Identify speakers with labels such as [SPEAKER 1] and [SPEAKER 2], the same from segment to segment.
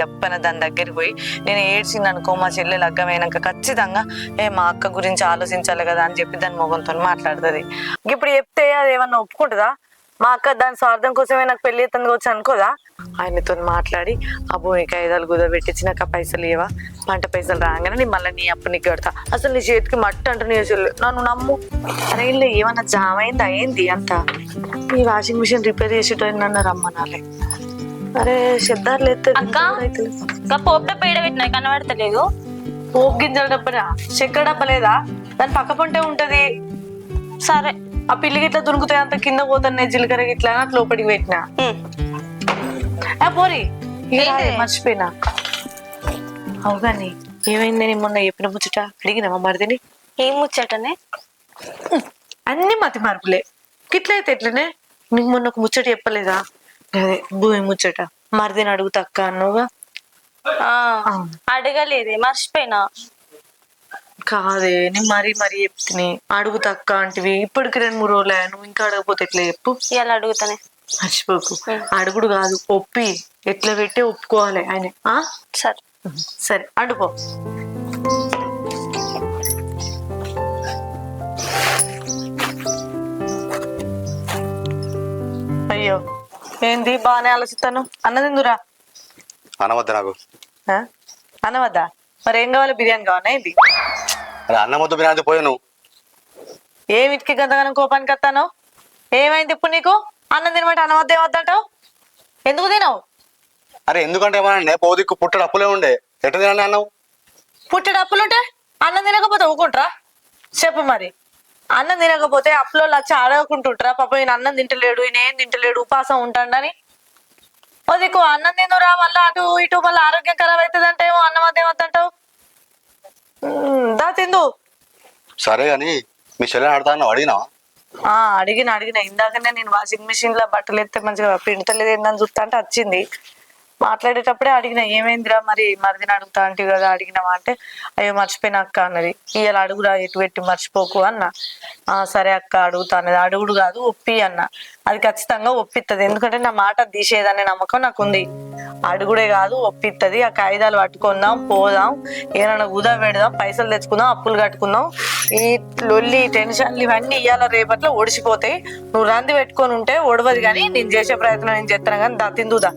[SPEAKER 1] చెప్పన దాని దగ్గరికి పోయి నేను ఏడ్చింది అనుకో మా చెల్లె లగ్గమైనాక ఖచ్చితంగా మా అక్క గురించి ఆలోచించాలి కదా అని చెప్పి దాని మొగంతో మాట్లాడుతుంది. ఇప్పుడు చెప్తే అది ఏమన్నా ఒప్పుకుంటుందా? మా అక్క దాని స్వార్థం కోసమే నాకు పెళ్లి ఎత్తంది వచ్చి అనుకోదా? ఆయనతో మాట్లాడి ఆ భూమికి ఐదాలు కుదబెట్టించి నాకు ఆ పైసలు ఇవ్వా, పంట పైసలు రాగానే నేను మళ్ళీ నీ అప్పు నీకు కడతా, అసలు నీ చేతికి మట్టి అంటూ నీ చెల్లి నన్ను నమ్ము. అరే ఇలా ఏమన్నా జామ్ అయింది అయింది అంత ఈ వాషింగ్ మిషన్ రిపేర్ చేసేటోళ్ళు రమ్మనాలే. అరే సిద్ధార్థ్ ఎత్తే
[SPEAKER 2] పోపు డబ్బా పెట్టినా కనబడతలేదు.
[SPEAKER 1] పోపు గింజల డబ్బనా? చక్కెర డబ్బ లేదా? దాని పక్క పంటే ఉంటది.
[SPEAKER 2] సరే
[SPEAKER 1] ఆ పిల్లి గిట్లా దునుకుతాయి అంత కింద పోతాను జీలకర్ర గిట్లా అట్లా లోపలికి పెట్టినా. పోరి మర్చిపోయినా. అవుగాని ఏమైంది? నేను మొన్న చెప్పిన ముచ్చట అడిగినా మా మరిదిని.
[SPEAKER 2] ఏం ముచ్చటనే?
[SPEAKER 1] అన్ని మతి మార్పులే. గిట్లయితే ఎట్లనే? నీకు మొన్న ఒక ముచ్చట చెప్పలేదా? అదే భూమి ముచ్చట మరిదిని అడుగుతా అక్క అన్నోగా.
[SPEAKER 2] అడగలేదే, మర్చిపోయినా.
[SPEAKER 1] కాదే నేను మరీ చెప్తుని అడుగు తక్క అంటివి. ఇప్పటికి 2-3 రోజులు నువ్వు ఇంకా అడగపోతే ఎట్లా చెప్పు?
[SPEAKER 2] ఇలా అడుగుతానే,
[SPEAKER 1] మర్చిపోకు. అడుగుడు కాదు, ఒప్పి ఎట్లా పెట్టి ఒప్పుకోవాలి ఆయన.
[SPEAKER 2] సరే
[SPEAKER 1] సరే అడుపో. అయ్యో ఏంది బాగానే ఆలోచిస్తాను. అన్నదిందురా
[SPEAKER 3] అనవద్దు నాకు.
[SPEAKER 1] అనవద్దా? మరి ఏం కావాలి? బిర్యానీ కావాలా ఏంది?
[SPEAKER 3] అన్నమొద్దు బిర్యానీ పోయాను.
[SPEAKER 1] ఏమిటికి గంతగానం కోపానికి వస్తాను? ఏమైంది ఇప్పుడు నీకు? అన్నం తినమంటే అనవద్ద ఏమద్దంటావు? ఎందుకు తినవు?
[SPEAKER 3] అరే ఎందుకంటే ఏమన్నా పోదిక్కు పుట్టడు అప్పులే ఉండే ఎట్ట తినండి అన్నం?
[SPEAKER 1] పుట్టడు అప్పులుంటే అన్నం తినకపోతే ఊకుంటారా? చెప్పు మరి. అన్నం తినకపోతే అప్పులో వచ్చి అడగకుంటుంటారా? పాప ఈయన అన్నం తింటలేడు, ఈయన ఏం తింటలేడు, ఉపాసం ఉంటాడని. ఓదికు అన్నం తిందురా, మళ్ళీ అటు ఇటు మళ్ళీ ఆరోగ్యం ఖరాబ్ అవుతుంది అంటే ఏమో అన్నం వద్ద ఏమద్దంటావు? దా తిందు.
[SPEAKER 3] సరే కానీ మీ చెల్లెని ఆడతా అడిగినా?
[SPEAKER 1] అడిగిన ఇందాకనే నేను వాషింగ్ మిషన్ లో బట్టలు ఎత్తే మంచిగా పిండతలేదు ఏందని చూస్తా అంటే వచ్చింది. మాట్లాడేటప్పుడే అడిగిన ఏమైందిరా మరి మరిదిని అడుగుతా అంటే కదా అడిగినావా అంటే అయ్యో మర్చిపోయిన అక్క అన్నది. ఇవాళ అడుగురా ఎటు పెట్టి మర్చిపోకు అన్న. సరే అక్క అడుగుతా అన్నది. అడుగుడు కాదు ఒప్పి అన్న. అది ఖచ్చితంగా ఒప్పిస్తుంది, ఎందుకంటే నా మాట తీసేదనే నమ్మకం నాకు ఉంది. అడుగుడే కాదు ఒప్పిస్తుంది. ఆ కాగితాలు పట్టుకుందాం, పోదాం, ఏమైనా ఉదా పెడదాం, పైసలు తెచ్చుకుందాం, అప్పులు కట్టుకుందాం. ఈ లొల్లి టెన్షన్లు ఇవన్నీ ఇవాళ రేపట్లో ఒడిసిపోతాయి. నువ్వు రంది పెట్టుకొని ఉంటే ఒడవదు, కానీ నేను చేసే ప్రయత్నం నేను చేస్తాను. కానీ దా తిందుదా.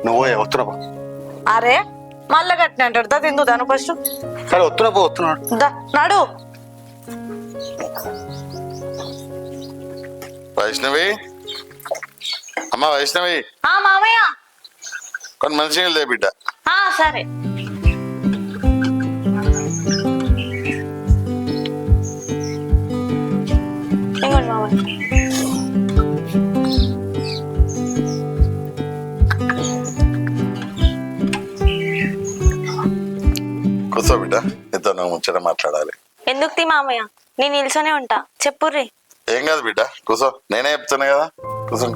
[SPEAKER 3] నువ్వు వస్తున్నావు.
[SPEAKER 1] అరే మళ్ళా కట్టిన అంటాడు. దా తిందు దాను ఫస్ట్.
[SPEAKER 3] సరే వస్తున్నాడు.
[SPEAKER 1] దా నాడు.
[SPEAKER 4] వైష్ణవి, అమ్మ వైష్ణవి.
[SPEAKER 2] మామయ్య
[SPEAKER 4] కొన్ని మంచి నీళ్ళు దే బిడ్డ.
[SPEAKER 2] సరే. ఇంకోటి మామయ్య.
[SPEAKER 4] కూర్చో బిడ్డ, నీతో నువ్వు ముచ్చట మాట్లాడాలి.
[SPEAKER 2] ఎందుకు తీ మామయ్య, నేను నిల్చొనే ఉంటా. చెప్పుర్రి.
[SPEAKER 4] ఏం కాదు బిడ్డ, కూర్చో. నేనే చెప్తున్నా కదా, కూర్చో.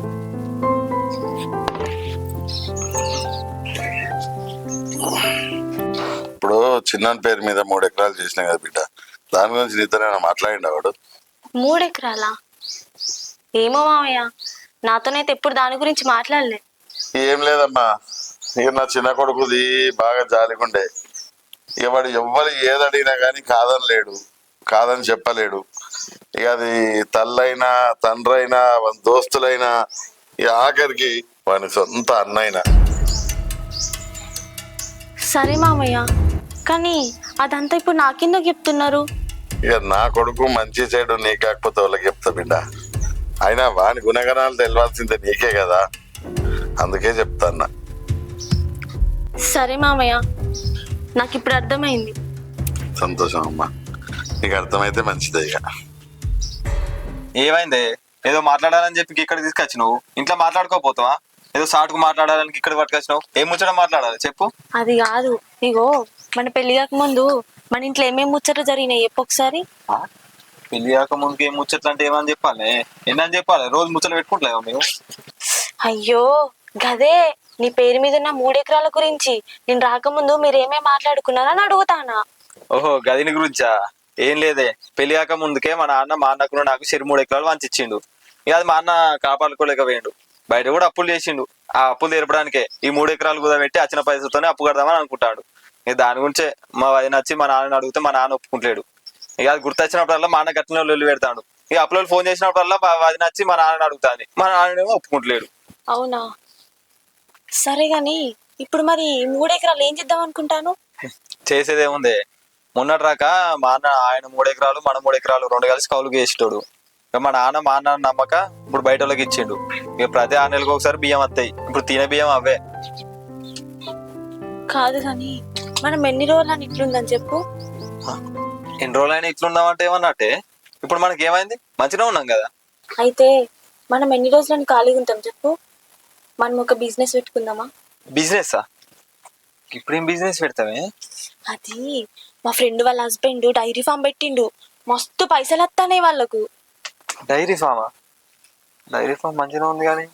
[SPEAKER 4] ఇప్పుడు చిన్న పేరు మీద 3 ఎకరాలు చేసినా కదా బిడ్డ, దాని గురించి నీతో నేను మాట్లాడిండా వాడు?
[SPEAKER 2] 3 ఎకరాలా? ఏమో మామయ్య, నాతోనైతే ఎప్పుడు దాని గురించి మాట్లాడలే.
[SPEAKER 4] ఏం లేదమ్మా, ఇక నా చిన్న కొడుకుది బాగా జాలిగుండే. ఇక వాడు ఎవ్వరు ఏదడిగినా కానీ కాదని కాదని చెప్పలేడు. ఇక అది తల్లైనా తండ్రైనా దోస్తులైనా ఇక ఆఖరికి వాని సొంత అన్నైనా.
[SPEAKER 2] సరే మామయ్య, కానీ అదంతా ఇప్పుడు నాకెందుకు చెప్తున్నారు?
[SPEAKER 4] ఇక నా కొడుకు మంచి చెడు నీ కాకపోతే వాళ్ళకి చెప్తా బిడ్డ. అయినా వాని గుణగణాలు తెలవాల్సిందే నీకే కదా, అందుకే చెప్తాన్నా.
[SPEAKER 2] సరే మామయ్య, నాకు ఇప్పుడు అర్థమైంది.
[SPEAKER 4] సంతోషం అమ్మా, నీకు అర్థమైతే మంచిదే. ఇక
[SPEAKER 5] ఏమైంది? ఏదో మాట్లాడాలని చెప్పి ఇక్కడ తీసుకొచ్చినావు, ఇంట్లో మాట్లాడుకోపోతావా? ఏదో సాటుకు మాట్లాడాలని ఇక్కడ పట్టుకొచ్చినావు, ఏం ముచ్చట మాట్లాడాలి చెప్పు.
[SPEAKER 2] అది కాదు, ఇగో మన పెళ్లి కాక ముందు మన ఇంట్లో ఏమేమి ముచ్చట జరిగినాయి చెప్పు ఒకసారి.
[SPEAKER 5] పెళ్లి కాక ముందుకు ఏం ముచ్చట్లు అంటే ఏమని చెప్పాలి? ఎన్నని చెప్పాలి? రోజు ముచ్చట్లు పెట్టుకుంటలేవు మేము?
[SPEAKER 2] అయ్యో గదే, నీ పేరు మీద ఉన్న 3 ఎకరాల గురించి నేను రాకముందు మీరు ఏమేమి మాట్లాడుకున్నారని అడుగుతానా.
[SPEAKER 5] ఓహో గదిని గురించా? ఏం లేదే, పెళ్లి కాక ముందుకే మా అన్నకు నాకు 3 ఎకరాలు వంచిచ్చిండు. ఇక అది మా అన్న కాపాడుకోలేకపోయిండు. బయట కూడా అప్పులు చేసిండు. ఆ అప్పులు తీర్పడానికే ఈ 3 ఎకరాలు కుదబెట్టి వచ్చిన పైసలతోనే అప్పు కడదామని అనుకుంటాడు. ఇక దాని గురించే మా వదిన వచ్చి మా నాన్నని అడిగితే మా నాన్న ఒప్పుకుంటలేడు. ఇక అది గుర్తొచ్చినప్పుడల్లా మా అన్న గట్టిన లొల్లి పెడతాడు. ఇక అప్పులో ఫోన్ చేసినప్పుడల్లా మా వదిన వచ్చి మా నాన్నని అడుగుతాను, మా నాన్ననేమో ఒప్పుకుంటలేడు.
[SPEAKER 2] అవునా, సరే గాని ఇప్పుడు మరి 3 ఎకరాలు ఏం చేద్దాం అనుకుంటాను?
[SPEAKER 5] చేసేదేముంది, మొన్నటి రాక మా అన్న ఆయన 3 ఎకరాలు మన 3 ఎకరాలు 2 కలిసి కౌలుకి వేసేటోడు. ఇక మా నాన్న నమ్మక ఇప్పుడు బయట వాళ్ళకి ఇచ్చిండు. ఇక ప్రతి 6 నెలలకు ఒకసారి బియ్యం వస్తాయి. ఇప్పుడు తినే బియ్యం అవే.
[SPEAKER 2] కాదు కానీ మనం ఎన్ని రోజులని ఇట్లుందని చెప్పు.
[SPEAKER 5] ఎన్ని రోజులైనా ఇట్లున్నామంటే ఏమన్నట్టే. ఇప్పుడు మనకి ఏమైంది, మంచిగా ఉన్నాం కదా.
[SPEAKER 2] అయితే మనం ఎన్ని రోజులని ఖాళీగా ఉంటాం చెప్పు. మనం ఒక బిజినెస్ పెట్టుకుందామా?
[SPEAKER 5] బిజినెస్సా? ఇప్పుడేం బిజినెస్ పెడతామే?
[SPEAKER 2] అది మా ఫ్రెండ్ వాళ్ళ హస్బెండ్ డైరీ ఫామ్ పెట్టిండు. మస్తు పైసలు వస్తానే వాళ్ళకు.
[SPEAKER 5] Dairy Fama? డైరీ ఫామ్ మంచిగా ఉంది కానీ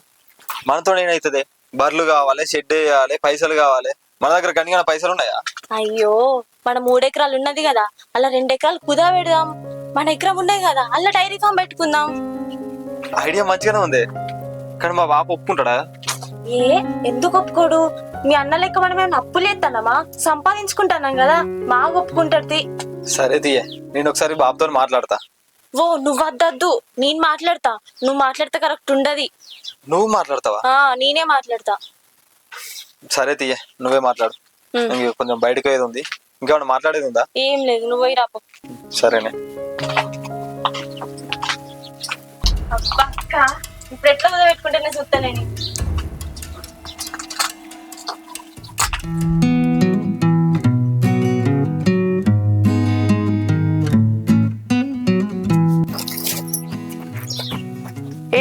[SPEAKER 5] మనతో ఏమవుతుంది? బర్రెలు కావాలి, షెడ్ వేయాలి, పైసలు కావాలి. మన దగ్గర కనిగా పైసలు ఉన్నాయా?
[SPEAKER 2] అయ్యో, మన 3 ఎకరాలు ఉన్నది కదా, అలా 2 ఎకరాలు కుదా పెడదాం. మన ఎకరం ఉన్నాయి కదా, అలా డైరీ ఫామ్ పెట్టుకుందాం.
[SPEAKER 5] ఐడియా మంచిగానే ఉంది కానీ మా బాబు ఒప్పుకుంటాడా?
[SPEAKER 2] ఏ ఎందుకు ఒప్పుకోడు? మీ అన్న లెక్క మనం ఏమైనా అప్పులు ఎత్తానమా? సంపాదించుకుంటానం కదా, బాగా ఒప్పుకుంటాడు.
[SPEAKER 5] సరే తీయ, నేను ఒకసారి బాబుతో మాట్లాడతా.
[SPEAKER 2] ఓ నువ్వు వద్దద్దు, నేను మాట్లాడతా. నువ్వు మాట్లాడితే కరెక్ట్ ఉండది.
[SPEAKER 5] నువ్వు మాట్లాడతావా?
[SPEAKER 2] నేనే మాట్లాడతా.
[SPEAKER 5] సరే తీయ, నువ్వే మాట్లాడు. ఇంక కొంచెం బయటకు ఏది ఉంది, ఇంకేమన్నా మాట్లాడేది ఉందా?
[SPEAKER 2] ఏం లేదు, నువ్వు పోయి రాపో.
[SPEAKER 5] సరేనే.
[SPEAKER 2] ఇప్పుడు ఎట్లా కుదా పెట్టుకుంటేనే చూస్తానేని.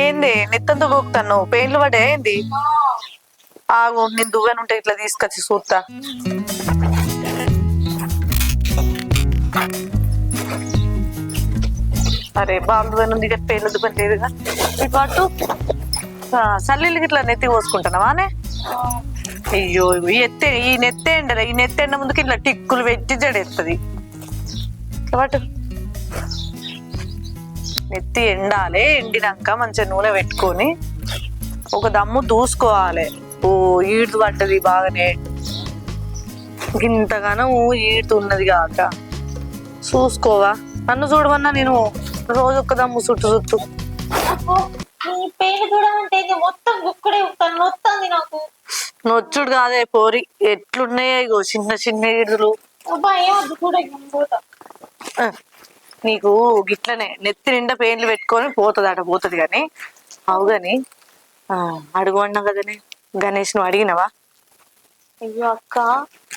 [SPEAKER 1] ఏంది నెత్తంతో గోకుతాను? పెయిన్లు పడే ఏంది? ఆగు, నేను దువ్వెనుంటే ఇట్లా తీసుకొచ్చి చూస్తా. అరే బాబు దువ్వెనుంది ఇక పెయిన్లు దువ్వెన లేదుగా. ఈ పాటు సల్లీలకి ఇట్లా నెత్తి పోసుకుంటున్నావానే? అయ్యో, ఈ నెత్తెండ ముందుకి ఇట్లా టిక్కులు పెట్టి జడెత్తది. ఇట్లా పాటు నెత్తి ఎండాలి. ఎండినాక మంచిగా నూనె పెట్టుకొని ఒక దమ్ము దూసుకోవాలి. ఓ ఈడు పడ్డది బాగానే, ఇంతగానో ఈడుతూ ఉన్నది కాక చూసుకోవా. నన్ను చూడమన్నా నేను రోజు ఒక్క దమ్ము చుట్టూ
[SPEAKER 2] పేరు కూడా అంటే మొత్తం గుక్కడే వస్తుంది నాకు.
[SPEAKER 1] నొచ్చుడు కాదే పోరి, ఎట్లున్నాయో ఇగో చిన్న చిన్న ఈడులు. నీకు గిట్లనే నెత్తి నిండా పెయిన్లు పెట్టుకొని పోతుంది కానీ అవు కానీ అడుగు అన్నా కదనే. గణేష్ నువ్వు అడిగినవా?
[SPEAKER 2] అయ్యో అక్క,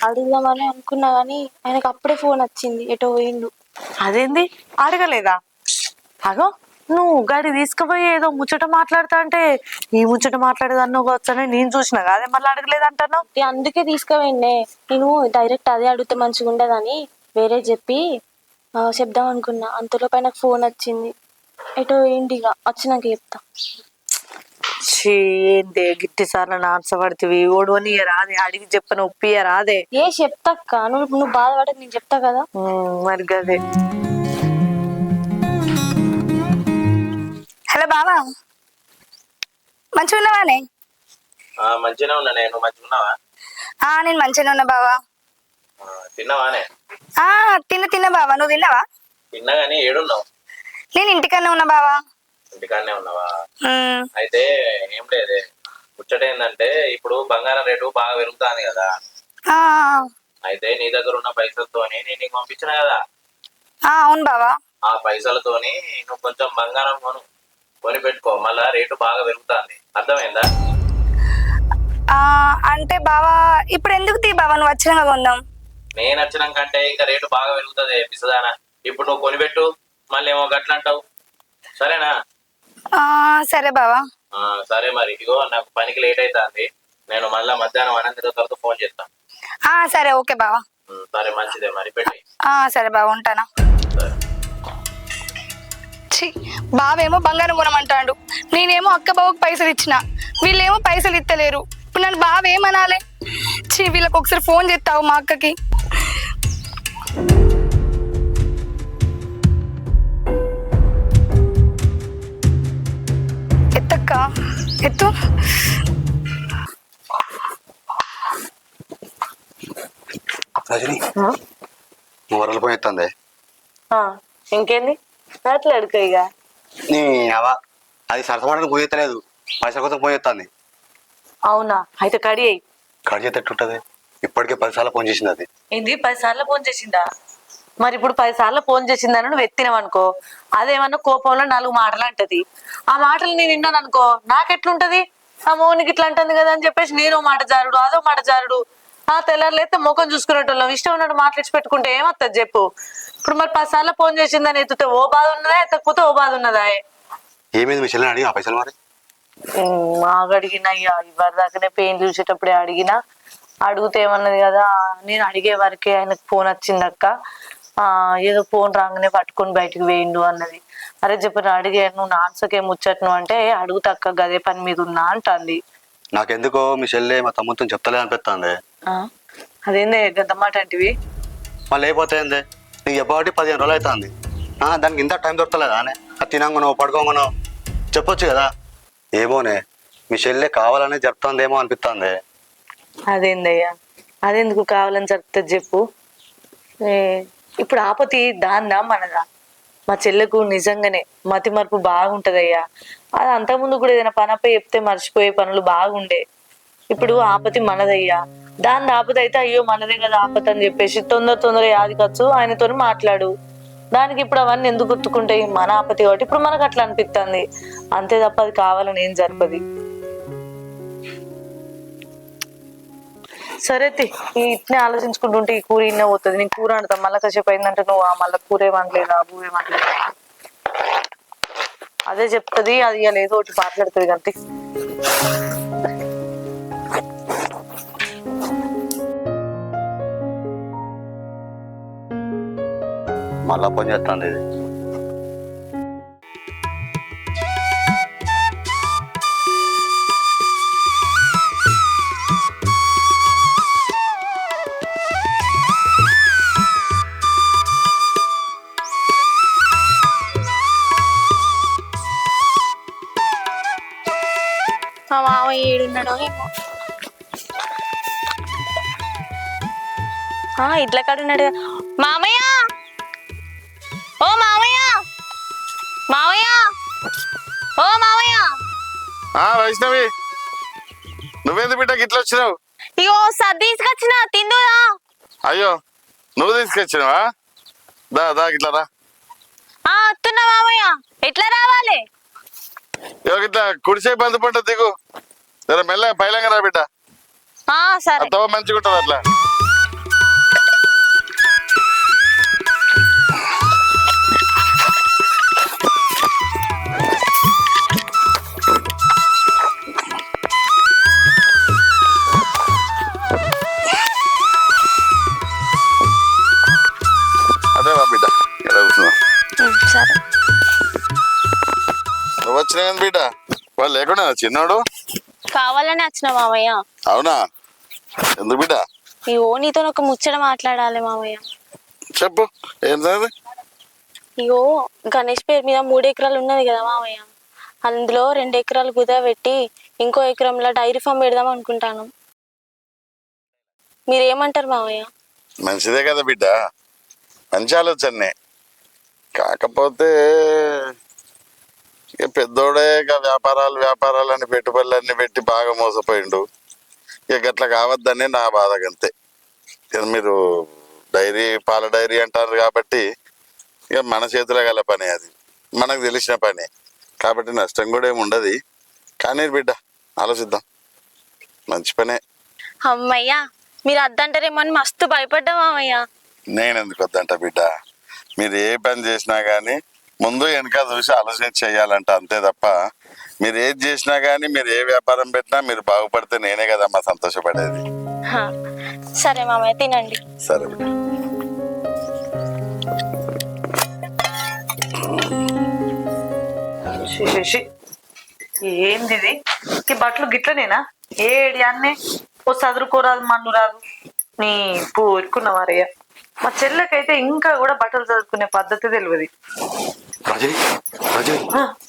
[SPEAKER 2] అడుగుదామని అనుకున్నా గానీ ఆయనకు అప్పుడే ఫోన్ వచ్చింది, ఎటో పోయిండు.
[SPEAKER 1] అదేంది అడగలేదా? అగో నువ్వు గాడి తీసుకుపోయి ఏదో ముచ్చట మాట్లాడుతా అంటే ఈ ముచ్చట మాట్లాడేదన్నావు వచ్చానే నేను చూసినా కాదే, మళ్ళీ అడగలేదంటాను.
[SPEAKER 2] అందుకే తీసుకుపోయిండే. నేను డైరెక్ట్ అదే అడిగితే మంచిగా ఉండదని వేరే చెప్పి చెప్దాం అనుకున్నా. అంతలో పైన ఫోన్ వచ్చింది, ఎటో ఏంటి. ఇక వచ్చినాక చెప్తా.
[SPEAKER 1] ఏందే గిట్టి సార్లు నాన్సపడుతుంది? ఓడవని రాదే, అడిగి చెప్పను ఒప్పియ రాదే.
[SPEAKER 2] ఏ చెప్తాక్క, నువ్వు బాధపడదు, నేను చెప్తా కదా.
[SPEAKER 1] మరి గదే.
[SPEAKER 6] హలో బావా, మంచిగా ఉన్నావానే?
[SPEAKER 7] మంచిగానే ఉన్నా. నేను మంచిగా ఉన్నావా?
[SPEAKER 6] నేను మంచిగానే ఉన్నా బావా.
[SPEAKER 7] తిన్నావానే?
[SPEAKER 6] తిన్నా బావా, నువ్వు తిన్నావా?
[SPEAKER 7] తిన్నా గానీ ఏడున్నావు?
[SPEAKER 6] నేను ఇంటికన్నా ఉన్నా బావా.
[SPEAKER 7] ఇంటికాడనే ఉన్నావా? అయితే ఏం లేదే, ముచ్చట ఏంటంటే ఇప్పుడు బంగారం రేటు బాగా పెరుగుతుంది కదా. అయితే నీ దగ్గర ఉన్న పైసలతోని నేను నీకు పంపించిన కదా.
[SPEAKER 6] అవును బావా.
[SPEAKER 7] ఆ పైసలతోని నువ్వు కొంచెం బంగారం కొని పెట్టుకో, మళ్ళా రేటు బాగా పెరుగుతుంది. అర్థమైందా?
[SPEAKER 6] అంటే బావా ఇప్పుడు ఎందుకు తీ బావా, నువ్వు వచ్చినాక కొందాం.
[SPEAKER 7] నేను వచ్చినాకంటే ఇంకా రేటు బాగా పెరుగుతుంది పిసదానా. ఇప్పుడు నువ్వు కొనిపెట్టు, మళ్ళీ ఏమో గట్ల అంటావు. సరేనా?
[SPEAKER 6] సరే బావా.
[SPEAKER 7] సరే మరి, ఇగో నాకు పనికి లేట్ అవుతుంది. నేను మళ్ళా మధ్యాహ్నం అనంతరం తర్వాత ఫోన్ చేస్తాను.
[SPEAKER 6] సరే ఓకే బావా.
[SPEAKER 7] సరే మంచిదే మరి, పెట్టి.
[SPEAKER 6] సరే బావా, ఉంటానా. బావేమో బంగారం కొనమంటాడు, నేనేమో అక్క బావకు పైసలు ఇచ్చిన, వీళ్ళేమో పైసలు ఇత్తలేరు. ఇప్పుడు నన్ను బావేమనాలి? వీళ్ళకి ఒకసారి ఫోన్ చేస్తావు మా అక్కకి. ఎత్తక్క. ఎత్తు.
[SPEAKER 3] రజని వరలు పోయేస్తుంది.
[SPEAKER 1] ఇంకేంది మాట్లాడుకో ఇక.
[SPEAKER 3] నీ అవ అది సరసపడడానికి పోయేత్తలేదు, పైసల కోసం పోయేస్తుంది.
[SPEAKER 1] అవునా, అయితే కడి అయ్యి.
[SPEAKER 3] కట్ చేసేటట్టుంటది. ఇప్పటికే 10 సార్లు ఫోన్ చేసింది అది.
[SPEAKER 1] ఏంది 10 సార్లు ఫోన్ చేసిందా? మరి ఇప్పుడు 10 సార్లు ఫోన్ చేసిందని నువ్వు ఎత్తినవనుకో, అదేమన్నా కోపంలో 4 మాటలు అంటది. ఆ మాటలు నేను విన్నాను అనుకో, నాకెట్లుంటది? ఆ మోనికి ఇట్లా అంటుంది కదా అని చెప్పేసి నేనో మాట జారుడు, అదో మాట జారుడు. తెల్లారులైతే ముఖం చూసుకునేటోళ్ళం. ఇష్టం ఉన్నట్టు మాట్లాడి పెట్టుకుంటే ఏమత్తది చెప్పు? ఇప్పుడు మరి 10 సార్లు ఫోన్ చేసిందని ఎత్తుతే ఓ బాధ ఉన్నదా, ఎత్తకపోతే ఓ బాధ ఉన్నదా?
[SPEAKER 3] ఏమైంది మీ చెల్లెని అడిగి ఆ పైసలు మరి?
[SPEAKER 1] మాకు అడిగినా ఇవ్వరు దాకానే పెయిన్ చూసేటప్పుడే అడిగినా. అడిగితే ఏమన్నది కదా, నేను అడిగే వరకే ఆయనకు ఫోన్ వచ్చిందక్క, ఏదో ఫోన్ రాగానే పట్టుకొని బయటికి వేయండు అన్నది. అరే చెప్పిన అడిగే, నువ్వు నాన్సకే ముచ్చట్ను అంటే అడుగుతక్క గదే పని మీద ఉన్నా అంటుంది.
[SPEAKER 3] నాకెందుకో మీ చెల్లె మా తమ్ముతో చెప్తలే అనిపిస్తుంది.
[SPEAKER 1] అదేందే గంత మాట అంటివి?
[SPEAKER 3] మళ్ళీ అయిపోతాయింది. నీకు ఎప్పటి 15 రోజులు అవుతుంది. దానికి ఇంత టైం దొరకలేదా అని? అది తినంగానో పడుకోగానో చెప్పొచ్చు కదా. ఏమోనే, మీ చెల్లె కావాలనే చెప్తాందేమో అనిపిస్తుంది.
[SPEAKER 1] అదేందయ్యా, అదెందుకు కావాలని చెప్తుంది చెప్పు? ఇప్పుడు ఆపతి దాందా మనదా? మా చెల్లెకు నిజంగానే మతి మరుపు బాగుంటదయ్యా. అది అంతకుముందు కూడా ఏదైనా పనపై చెప్తే మర్చిపోయే పనులు బాగుండే. ఇప్పుడు ఆపతి మనదయ్యా. దాని ఆపతి అయితే అయ్యో మనదే కదా ఆపతి అని చెప్పేసి తొందర యాదికొచ్చు ఆయనతో మాట్లాడు. దానికి ఇప్పుడు అవన్నీ ఎందుకు గుర్తుకుంటాయి? మన ఆపతి కాబట్టి ఇప్పుడు మనకు అట్లా అనిపిస్తుంది అంతే తప్ప అది కావాలని ఏం జరపది. సరే ఇట్నే ఆలోచించుకుంటుంటే ఈ కూర ఇన్న పోతుంది. నేను కూర అంటా మళ్ళీ కాసేపు అయిందంటే నువ్వు మళ్ళీ కూరే వండలేదా భూవే వండలేదా అదే చెప్తుంది. అది ఇవాళ ఏదో ఒకటి మాట్లాడుతుంది కంటే.
[SPEAKER 3] మళ్ళా పని చేస్తాను ఇది.
[SPEAKER 2] మా మామ ఏడున్నాడో ఏమో. ఇట్లా కాడున్నాడు. మామయ్య, ఓ మామయ్య, మామయ్య, ఓ మామయ్య.
[SPEAKER 4] వైష్ణవి, నువ్వేంది బిడ్డకి ఇట్లా వచ్చినావు?
[SPEAKER 2] ఇగో సర్ది తీసుకొచ్చిన తిందురా.
[SPEAKER 4] అయ్యో, నువ్వు తీసుకొచ్చినావా? దా ఇట్లా రా.
[SPEAKER 2] వస్తున్నా మామయ్య. ఎట్లా రావాలి?
[SPEAKER 4] ఇట్లా కుడిసే బంధు పంట దిగు, జర మెల్ల పైలంగా రా బిడ్డ.
[SPEAKER 2] సరే.
[SPEAKER 4] తవ మంచిగా ఉంటుంది అట్లా. అదే రా బిడ్డ, ఎలా కూర్చున్నా.
[SPEAKER 2] సరే.
[SPEAKER 4] నువ్వు వచ్చినా బిడ్డ, వాళ్ళు లేకుండా చిన్నోడు
[SPEAKER 2] కావాలని వచ్చిన మామయ్య.
[SPEAKER 4] అవునా? ఎందుకు బిడ్డ?
[SPEAKER 2] ఇగో నీతో ఒక ముచ్చట మాట్లాడాలి మామయ్య.
[SPEAKER 4] చెప్పు, ఏం సంగతి?
[SPEAKER 2] ఇగో గణేష్ పేరు మీద 3 ఎకరాలు ఉన్నది కదా మామయ్య, అందులో 2 ఎకరాలు కుదా పెట్టి ఇంకో ఎకరంలో డైరీ ఫామ్ పెడదాం అనుకుంటాను. మీరేమంటారు మామయ్య?
[SPEAKER 4] మంచిదే కదా బిడ్డ, మంచి ఆలోచనే. కాకపోతే ఇక పెద్దోడే ఇక వ్యాపారాలు అని పెట్టుబడులన్నీ పెట్టి బాగా మోసపోయిండు. ఇక అట్లా కావద్దని నా బాధ అంతే. ఇక మీరు పాల డైరీ అంటారు కాబట్టి ఇక మన చేతిలో గల పని, అది మనకు తెలిసిన పని కాబట్టి నష్టం కూడా ఏమి ఉండదు. కానీ బిడ్డ ఆలోచిద్దాం, మంచి పనే.
[SPEAKER 2] అమ్మయ్యా, మీరు అద్దంటారేమో అని మస్తు భయపడ్డా మామయ్య.
[SPEAKER 4] నేనెందుకు వద్దంట బిడ్డ, మీరు ఏ పని చేసినా కానీ ముందు వెనక చూసి ఆలోచన చేయాలంట, అంతే తప్ప మీరు ఏది చేసినా కానీ మీరు ఏ వ్యాపారం పెట్టినా మీరు బాగుపడితే నేనే కదమ్మా సంతోషపడేది.
[SPEAKER 2] సరే మామయ్య, తినండి.
[SPEAKER 4] సరే బిడ్డ.
[SPEAKER 1] ఏంది ఇది? ఈ బట్టలు గిట్లనేనా? ఏడి అన్నే ఓ చదువుకోరాదు మన్ను రాదు. నీ పూరుకున్నవారయ్య. మా చెల్లెకైతే ఇంకా కూడా బట్టలు చదువుకునే పద్ధతి తెలియదు.
[SPEAKER 3] రజని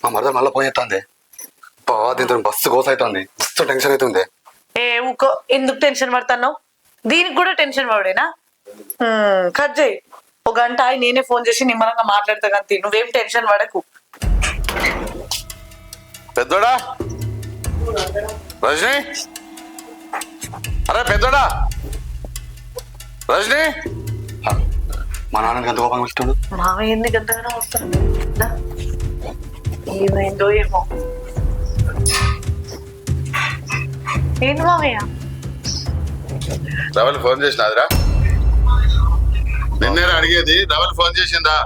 [SPEAKER 3] మా మరద మళ్ళీ ఫోన్ చేస్తుంది. దీంతో బస్సు కోస అవుతుంది, మస్తు టెన్షన్ అవుతుంది.
[SPEAKER 1] ఏ ఊకో, ఎందుకు టెన్షన్ పడతావు? దీనికి కూడా టెన్షన్ పడేనా? కట్ చేయి. ఒక గంట ఆగి నేనే ఫోన్ చేసి నిమ్మలంగా మాట్లాడతా కానీ నువ్వేం టెన్షన్ పడకు.
[SPEAKER 4] పెద్దోడా రజనీ, అరే పెద్దోడా రజనీ.
[SPEAKER 3] మా నాన్నకి ఎంత కోపం వస్తాడు.
[SPEAKER 1] మామయ్య ఎందుకు ఎంతగానో వస్తాడు? ఏమైందో ఏమో. ఏంటి మామయ్య?
[SPEAKER 4] రవల్ ఫోన్ చేసినాదిరా? నిన్నేరా అడిగేది, రవల్ ఫోన్ చేసిందా?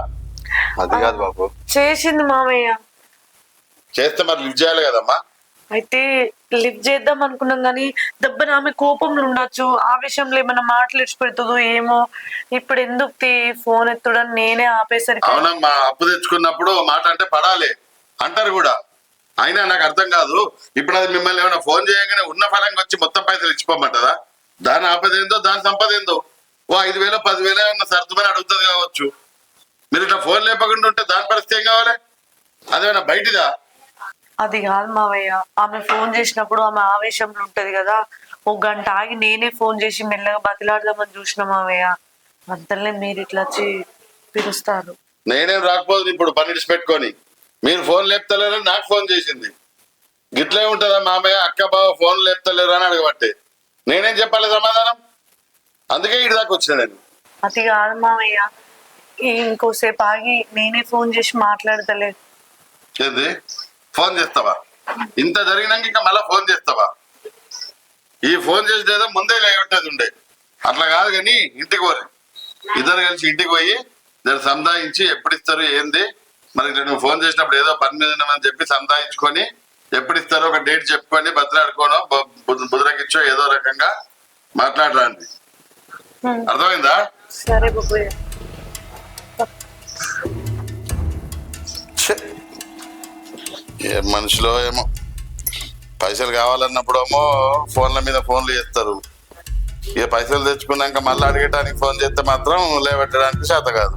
[SPEAKER 3] అది కాదు బాబు.
[SPEAKER 1] చేసింది మామయ్య.
[SPEAKER 4] చేస్తే మరి లిఫ్ట్ చేయాలి కదమ్మా.
[SPEAKER 1] అయితే లిఫ్ట్ చేద్దాం అనుకున్నాం కానీ దెబ్బన ఆమె కోపంలో ఉండొచ్చు, ఆ విషయంలో ఏమైనా మాట్లాడి పెడుతుందో ఏమో. ఇప్పుడు ఎందుకు ఫోన్ ఎత్తడం నేనే ఆపేసరికి.
[SPEAKER 4] అవునమ్మా, అప్పు తెచ్చుకున్నప్పుడు మాట అంటే పడాలి అంటారు కూడా. అయినా నాకు అర్థం కాదు, ఇప్పుడు అది మిమ్మల్ని ఏమైనా ఫోన్ చేయగానే ఉన్న ఫలంగా వచ్చి మొత్తం పైసలు ఇచ్చిపోమంటదా? దాని ఆపద ఏందో, దాని సంపద ఏందో. ఓ 5,000 10,000 ఏమన్నా సర్దుమని అడుగుతుంది కావచ్చు. మీరు ఇట్లా ఫోన్ లేపకుండా ఉంటే దాని పరిస్థితి ఏం కావాలి? అదేమైనా బయటిదా?
[SPEAKER 1] అది కాదు మావయ్య, ఆమె ఫోన్ చేసినప్పుడు ఆమె ఆవేశంలో ఉంటది కదా. ఒక గంట ఆగి నేనే ఫోన్ చేసి మెల్లగా బతిలాడదామని చూసిన మావయ్య. అంతలే మీరు ఇట్లా వచ్చి పిలుస్తారు.
[SPEAKER 4] నేనేం రాకపోదు ఇప్పుడు పని ఇడిచి పెట్టుకొని. మీరు ఫోన్ లేపుతలేరని నాకు ఫోన్ చేసింది. గిట్లే ఉంటుందా మామయ్య, అక్క బావ ఫోన్ లేపుతలేరు అని అడగబట్టే నేనేం చెప్పాలి సమాధానం? అందుకే ఇటు దాకా వచ్చిన నేను.
[SPEAKER 1] అది కాదు మావయ్య, ఇంకోసేపు ఆగి నేనే ఫోన్ చేసి మాట్లాడతలే.
[SPEAKER 4] ఏంది ఫోన్ చేస్తావా? ఇంత జరిగినాక ఇంకా మళ్ళీ ఫోన్ చేస్తావా? ఈ ఫోన్ చేసేదేదో ముందే లేవట్టేది ఉండే. అట్లా కాదు కానీ ఇంటికి పోయి ఇద్దరు కలిసి ఇంటికి పోయి దాన్ని సంధాయించి ఎప్పుడు ఇస్తారు ఏంది మరి. నువ్వు ఫోన్ చేసినప్పుడు ఏదో పని మీద ఉన్నామని చెప్పి సంధాయించుకొని ఎప్పుడు ఇస్తారో ఒక డేట్ చెప్పుకొని బతిలాడుకోనో బుధరకిచ్చో ఏదో రకంగా మాట్లాడరాండి. అర్థమైందా?
[SPEAKER 1] సరే బాబు.
[SPEAKER 4] ఏ మనుషులో ఏమో, పైసలు కావాలన్నప్పుడు ఏమో ఫోన్ల మీద ఫోన్లు చేస్తారు. ఇక పైసలు తెచ్చుకున్నాక మళ్ళీ అడిగటానికి ఫోన్ చేస్తే మాత్రం లేవట్టడానికి చేత కాదు.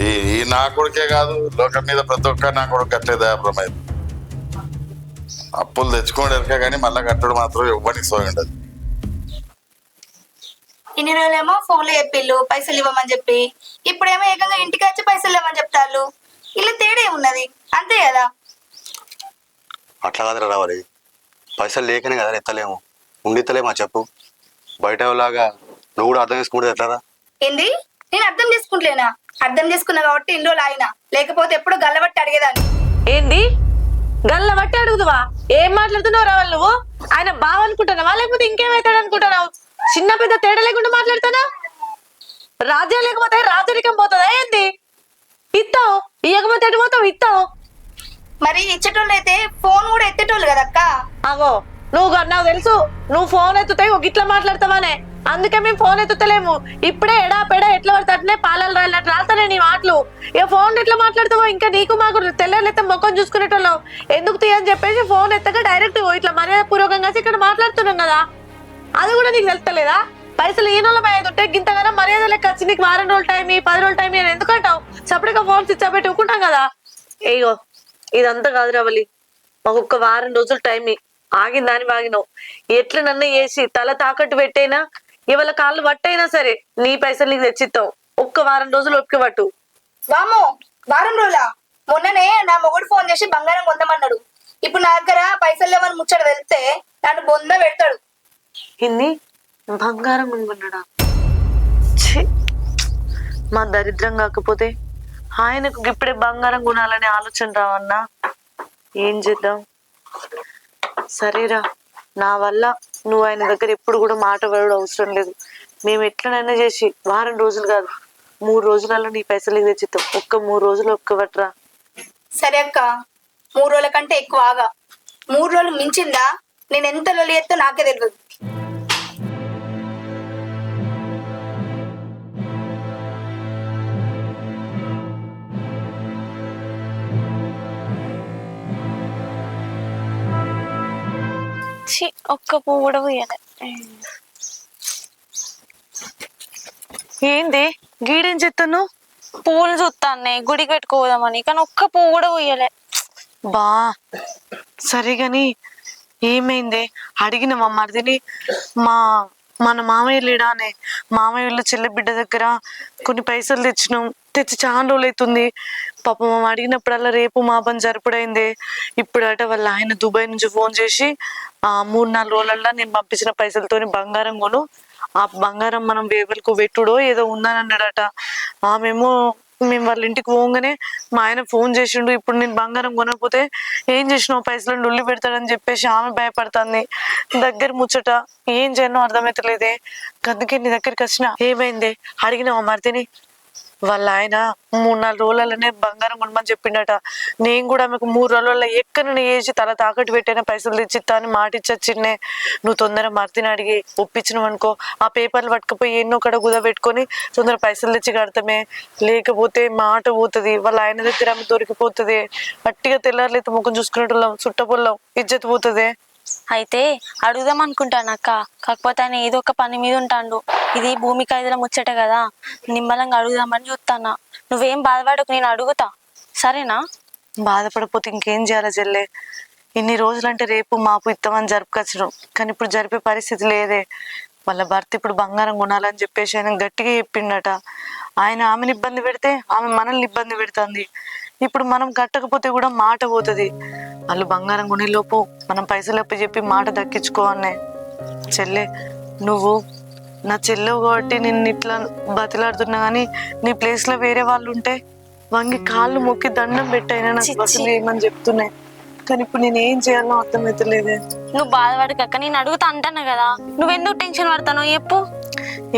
[SPEAKER 4] ఈ నా కొడుకే కాదు, లోకం మీద ప్రతి ఒక్క నా కొడుకు కట్టే దయాప్రమైంది. అప్పులు తెచ్చుకోండి ఎరక కానీ మళ్ళీ కట్టడం మాత్రం ఇవ్వడానికి సోగండదు.
[SPEAKER 6] ఇన్ని రోజులేమో ఫోన్లు చెప్పిళ్ళు పైసలు ఇవ్వమని చెప్పి, ఇప్పుడేమో ఏకంగా ఇంటికి వచ్చి పైసలు ఇవ్వమని చెప్తాళ్ళు. ఇలా తేడా ఉన్నది, అంతే కదా?
[SPEAKER 3] అట్లా కాదురా రావాలి, పైసలు లేకనే కదా ఎత్తలేము, ఉండిత్తలేమా చెప్పు. బయట లాగా నువ్వు కూడా అర్థం చేసుకుంటే ఎట్లారా?
[SPEAKER 6] ఏంది నేను అర్థం చేసుకుంటలేనా? అర్థం చేసుకున్నా కాబట్టి ఇన్ని రోజులు ఆయన, లేకపోతే ఎప్పుడు గల్లబట్టి అడిగేదాన్ని.
[SPEAKER 1] ఏంది గల్ల బట్టి అడుగుదువా? ఏం మాట్లాడుతున్నావు రావాలి నువ్వు? ఆయన బావ అనుకుంటున్నావా లేకపోతే ఇంకేమైతాడు అనుకుంటున్నావు? చిన్న పెద్ద తేడా లేకుండా మాట్లాడుతానా? రాజ్యం లేకపోతే రాజరికం పోతుందా ఏంది? ఇస్తావు, ఇవ్వకపోతే ఎటు పోతావు? ఇస్తావు.
[SPEAKER 6] మరి ఇచ్చేటోళ్ళు అయితే ఫోన్ కూడా ఎత్తేటోళ్ళు కదక్క.
[SPEAKER 1] అగో నువ్వు నాకు తెలుసు, నువ్వు ఫోన్ ఎత్తుతాయి ఒక ఇట్లా మాట్లాడతావానే, అందుకే మేము ఫోన్ ఎత్తుతలేము. ఇప్పుడే ఎడా పెడా ఎట్లా పడతానే పాలలు రాలినట్టు రాస్తానే నీ మాటలు. ఇక ఫోన్ ఎట్లా మాట్లాడతావో ఇంకా నీకు మాకు తెల్లెత్తే మొక్కం చూసుకునేటోళ్ళం. ఎందుకు తీయని చెప్పేసి ఫోన్ ఎత్తగా డైరెక్ట్ ఇట్లా మర్యాద పూర్వకంగా ఇక్కడ మాట్లాడుతున్నాం కదా. అది కూడా నీకు తెలుస్తలేదా? పైసలు ఈ నెల మీద ఉంటే గింతగానో మర్యాద లెక్క వచ్చి నీకు 4 రోజులు టైం 10 రోజులు టైం అని ఎందుకంటావు? సపరేట్గా ఫోన్ స్విచ్ పెట్టి ఊకుంటాం కదా. ఏగో ఇదంతా కాదు రావాలి, మాకు ఒక్క 1 వారం రోజులు టైం ఆగిందాని వాగినావు. ఎట్లా నన్ను వేసి తల తాకట్టు పెట్టైనా ఇవాళ కాళ్ళు పట్టైనా సరే నీ పైసలు నీకు తెచ్చిస్తావు. ఒక్క 1 వారం రోజులు ఒప్పుక పట్టు.
[SPEAKER 6] వామో 1 వారం రోజులా? మొన్ననే నా మొగుడు ఫోన్ చేసి బంగారం కొందామన్నాడు. ఇప్పుడు నా దగ్గర పైసలు లేవని ముచ్చట వెళ్తే నన్ను బొంద పెడతాడు.
[SPEAKER 1] ఇన్ని బంగారం కొనుక్కున్నాడా? మా దరిద్రం కాకపోతే ఆయనకు ఇప్పుడే బంగారం కొనాలనే ఆలోచన రావన్నా. ఏం చేద్దాం? సరేరా, నా వల్ల నువ్వు ఆయన దగ్గర ఎప్పుడు కూడా మాట పడడం అవసరం లేదు. మేము ఎట్లనైనా చేసి 1 వారం రోజులు కాదు 3 రోజులలో నీ పైసలు తెచ్చిస్తాం. ఒక్క 3 రోజులు ఒక్కవట్రా.
[SPEAKER 6] సరే అక్క, 3 రోజుల కంటే ఎక్కువ ఆగా. 3 రోజులు మించిందా నేను ఎంత లొలి ఎత్తో నాకే తెలియదు.
[SPEAKER 2] ఒక్క పువ్వు కూడా పోయాలి.
[SPEAKER 1] ఏంది గీడేం చెప్తాను?
[SPEAKER 2] పువ్వులు చూస్తాను గుడికి పెట్టుకోదామని, కానీ ఒక్క పువ్వు కూడా పోయలే.
[SPEAKER 1] బా సరే గాని ఏమైంది? అడిగిన మా మరిదిని, మన మామయ్య లేడానే, మామయ్య వాళ్ళ చెల్లె బిడ్డ దగ్గర కొన్ని పైసలు తెచ్చినాం, తెచ్చి చాలా రోజులు అవుతుంది. పాపం అడిగినప్పుడల్లా రేపు మా పని జరుపుడైంది. ఇప్పుడట వాళ్ళ ఆయన దుబాయ్ నుంచి ఫోన్ చేసి 3-4 రోజులల్లో నేను పంపించిన పైసలతోని బంగారం కొను, ఆ బంగారం మనం వేవులకు పెట్టుడో ఏదో ఉందని అన్నాడట. మేము వాళ్ళ ఇంటికి పోగానే మా ఆయన ఫోన్ చేసిండు, ఇప్పుడు నేను బంగారం కొనకపోతే ఏం చేసినావు, పైసలను డొల్లి పెడతాడని చెప్పేసి ఆమె భయపడుతుంది. దగ్గర ముచ్చట ఏం చేయనో అర్థమవుతలేదే, అందుకే నీ దగ్గరికి వచ్చిన. ఏమైంది? అడిగినావా మరిదిని? వాళ్ళ ఆయన 3-4 రోజులలోనే బంగారం కొనమని చెప్పిండట. నేను కూడా ఆమెకు 3 రోజులలో ఎక్కడనే వేసి తల తాకట్టు పెట్టైనా పైసలు తెచ్చిస్తా అని మాట ఇచ్చొచ్చిండే. నువ్వు తొందర మరిదిని అడిగి ఒప్పించినావు అనుకో, ఆ పేపర్లు పట్టుకుపోయి ఎన్నో కడ కుదబెట్టుకొని తొందర పైసలు తెచ్చి కడతామే. లేకపోతే మాట పోతుంది, వాళ్ళ ఆయన దగ్గర ఆమె దొరికిపోతుంది. గట్టిగా తెల్లారులైతే ముఖం చూసుకునేటోళ్ళం, చుట్టపొల్లం, ఇజ్జత్ పోతుంది.
[SPEAKER 2] అయితే అడుగుదాం అనుకుంటాను అక్క, కాకపోతే ఆయన ఏదో ఒక పని మీద ఉంటాడు. ఇది భూమి ఖైదుల ముచ్చట కదా, నిమ్మలంగా అడుగుదామని చూస్తానా. నువ్వేం బాధపడకు, నేను అడుగుతా, సరేనా?
[SPEAKER 1] బాధపడిపోతే ఇంకేం చేయాలి చెల్లె? ఇన్ని రోజులంటే రేపు మాపు ఇస్తామని జరుపుకొచ్చడం, కానీ ఇప్పుడు జరిపే పరిస్థితి లేదే. వాళ్ళ భర్త ఇప్పుడు బంగారం కొనాలని చెప్పేసి ఆయన గట్టిగా చెప్పిండట. ఆయన ఆమెను ఇబ్బంది పెడితే ఆమె మనల్ని ఇబ్బంది పెడుతుంది. ఇప్పుడు మనం కట్టకపోతే కూడా మాట పోతుంది. వాళ్ళు బంగారం కొనేలోపు మనం పైసలు అప్పు చెప్పి మాట దక్కించుకోవన్నే. చెల్లె, నువ్వు నా చెల్లెవు కాబట్టి నిన్ను ఇట్లా బతిలాడుతున్నా, కానీ నీ ప్లేస్లో వేరే వాళ్ళు ఉంటే వంగి కాళ్ళు మొక్కి దండం పెట్టైనా నాకు వసూలు చేయమని చెప్తున్నాయి. కానీ ఇప్పుడు నేను ఏం చేయాలో అర్థమవుతలేదే.
[SPEAKER 2] నువ్వు బాధపడకక్క, నేను అడుగుతా అంటాను కదా, నువ్వెందుకు టెన్షన్ పడతానో చెప్పు.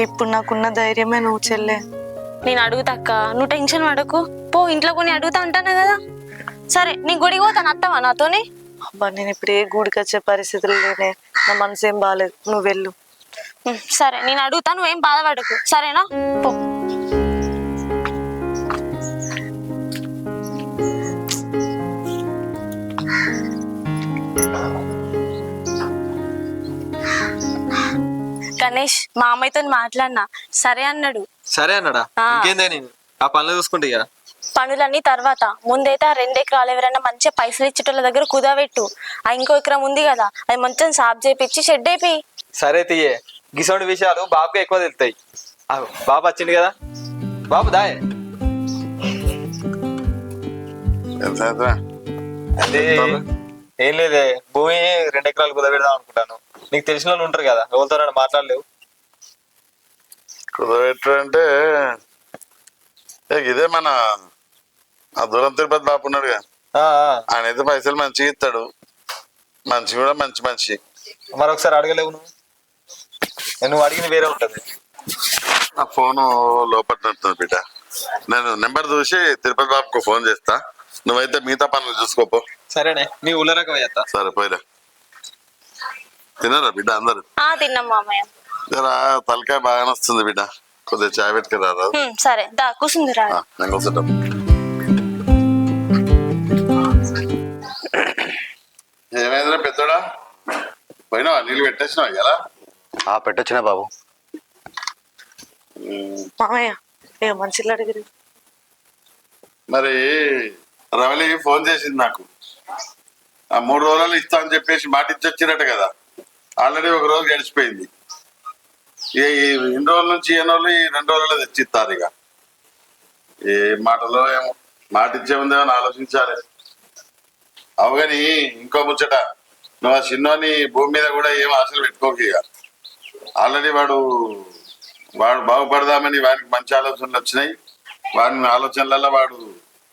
[SPEAKER 1] ఇప్పుడు నాకున్న ధైర్యమే నువ్వు చెల్లె.
[SPEAKER 2] నేను అడుగుతాక్క, నువ్వు టెన్షన్ పడకు. పో, ఇంట్లో కొన్ని అడుగుతా అంటాను కదా. సరే, నీ గుడికి పోతాను, అత్తవా నాతోని?
[SPEAKER 1] అబ్బా, నేను ఇప్పుడు ఏ గూడికి వచ్చే పరిస్థితులు లేనే, నా మనసు ఏం బాగాలేదు, నువ్వు వెళ్ళు.
[SPEAKER 2] సరే, నేను అడుగుతా, నువ్వేం బాధపడకు, సరేనా? పో. గణేష్, మా అమ్మాయితో మాట్లాడినా, సరే అన్నాడు.
[SPEAKER 5] సరే అన్నాడా? ఇంకేందే, నేను ఆ పనులు చూసుకుంటే ఇక
[SPEAKER 2] పనులన్నీ తర్వాత. ముందైతే ఆ 2 ఎకరాలు ఎవరైనా మంచిగా పైసలు ఇచ్చేటోళ్ళ దగ్గర కుదబెట్టు. ఆ ఇంకో ఎకరం ఉంది కదా, అది మంచిగా సాఫ్ చేపించి షెడ్ అయిపోయి.
[SPEAKER 5] సరే తీయే, గిసోడి విషయాలు బాబుకి ఎక్కువ తెలుస్తాయి. బాబు వచ్చింది కదా, బాబు దాయే. అదే ఏం లేదే, భూమి 2 ఎకరాలు కుదబెడదాం అనుకుంటాను. నీకు తెలిసిన వాళ్ళు ఉంటారు కదా, ఎవరితో మాట్లాడలేవు?
[SPEAKER 4] కుదబెట్టంటే ఇదే మన ఆ దూరం తిరుపతి బాబు ఉన్నాడుగా, ఆయన అయితే పైసలు మంచిగా ఇస్తాడు. మంచి కూడా మంచి మనిషి.
[SPEAKER 5] మరొకసారి అడగలేవు నువ్వు అడిగింది వేరే ఉంటది.
[SPEAKER 4] నా ఫోను లోపట్టినట్టుంది బిడ్డ, నేను నెంబర్ చూసి తిరుపతి బాబుకు ఫోన్ చేస్తా. నువ్వైతే మిగతా పనులు చూసుకోపో.
[SPEAKER 5] సరేనే, నీ ఉల్ల రకం చేస్తా.
[SPEAKER 4] సరే పోయిరా. తిన్నారా బిడ్డ అందరు?
[SPEAKER 2] తిన్నాం మామయ్య.
[SPEAKER 4] జరా తలకాయ బాగానే వస్తుంది బిడ్డ, కొద్దిగా చాయ్ పెట్టుకురా.
[SPEAKER 2] సరే, దా కూర్చుందిరా.
[SPEAKER 4] నేను కూర్చుంటాం. ఏమైందిరా పెద్దోడా, పోయినావా? నీళ్ళు పెట్టేసినావా ఎలా?
[SPEAKER 3] పెట్టొచ్చినా బాబు.
[SPEAKER 1] మామయ్య ఏ మనుషులు అడిగారు?
[SPEAKER 4] మరి రవలి ఫోన్ చేసింది నాకు, ఆ 3 రోజులు ఇస్తా అని చెప్పేసి మాట ఇచ్చొచ్చినట్టు కదా. ఆల్రెడీ 1 రోజు గడిచిపోయింది. ఇన్ని రోజుల నుంచి ఎన్ని రోజులు, ఈ 2 రోజుల్లో తెచ్చిస్తారు. ఇక ఏ మాటలో ఏమో, మాట ఇచ్చే ఉందేమో అని ఆలోచించాలి. అవుగాని ఇంకో ముచ్చట, నువ్వు ఆ చిన్నోని భూమి మీద కూడా ఏం ఆశలు పెట్టుకోక. ఇక ఆల్రెడీ వాడు బాగుపడదామని వాడికి మంచి ఆలోచనలు వచ్చినాయి. వాడిని ఆలోచనలలో వాడు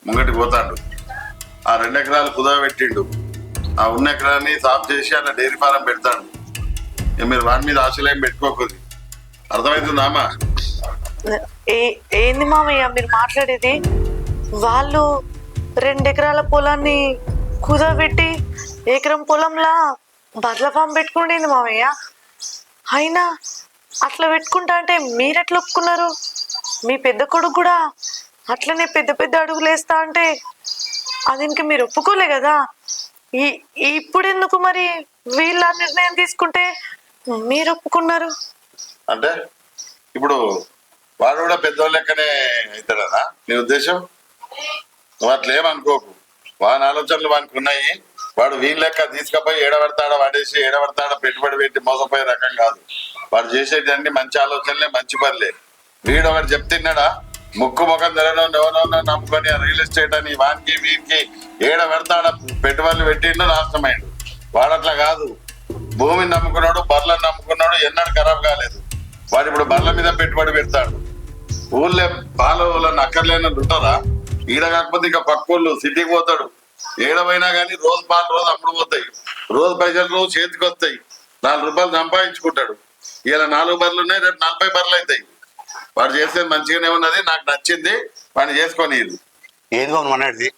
[SPEAKER 4] ముంగటికి పోతాడు. ఆ 2 ఎకరాలు కుదవబెట్టిండు, ఆ ఉన్న ఎకరాన్ని సాఫ్ చేసి అలా డైరీ ఫారం పెడతాడు. మీరు వాడి మీద ఆశలు ఏం పెట్టుకోకూడదు, అర్థమవుతుందామా?
[SPEAKER 1] ఏంది మామయ్య మీరు మాట్లాడేది? వాళ్ళు 2 ఎకరాల పొలాన్ని కుదబెట్టి ఎకరం పొలంలా బర్ల ఫామ్ పెట్టుకుంటేంది మామయ్య. అయినా అట్లా పెట్టుకుంటా అంటే మీరెట్లా ఒప్పుకున్నారు? మీ పెద్ద కొడుకు కూడా అట్లనే పెద్ద పెద్ద అడుగులు వేస్తా అంటే అది ఇంక మీరు ఒప్పుకోలే కదా. ఇప్పుడు ఎందుకు మరి వీళ్ళ నిర్ణయం తీసుకుంటే మీరు ఒప్పుకున్నారు?
[SPEAKER 4] అంటే ఇప్పుడు వాడు కూడా పెద్దోళ్ళ లెక్కనే అవుతాడనా నీ ఉద్దేశం? నువ్వు అట్లేమనుకోకు, వాని ఆలోచనలు వానికి ఉన్నాయి. వాడు వీని లెక్క తీసుకుపోయి ఏడబడతాడ పడేసి ఏడబడతాడ పెట్టుబడి పెట్టి మోసపోయే రకం కాదు. వాడు చేసేటన్ని మంచి ఆలోచనలే, మంచి పనులే. వీడు ఒకటి చెప్తున్నాడా, ముక్కు ముఖం తెరనో ఎవరో నమ్ముకొని రియల్ ఎస్టేట్ అని వానికి వీనికి ఏడబడతాడ పెట్టుబడులు పెట్టిండు, నాశనమైండు. వాడట్లా కాదు, భూమిని నమ్ముకున్నాడు, బర్రెలను నమ్ముకున్నాడు, ఎన్నడూ ఖరాబ్ కాలేదు. వాడు ఇప్పుడు బర్రెల మీద పెట్టుబడి పెడతాడు. ఊళ్ళో పాలన అక్కర్లేని ఉంటారా? ఈడ కాకపోతే ఇంకా పక్కూళ్ళు సిటీకి పోతాడు. ఏడమైనా కానీ రోజు పాలు రోజు అమ్ముడు పోతాయి, రోజు పైసలు రోజు చేతికి వస్తాయి. 4 రూపాయలు సంపాదించుకుంటాడు. ఇలా 4 బర్రెలు ఉన్నాయి, రేపు 40 బర్రెలు అవుతాయి. వాడు చేసేది మంచిగానే ఉన్నది, నాకు నచ్చింది, వాడిని చేసుకొని.
[SPEAKER 3] ఏంది బాబు అన్నది?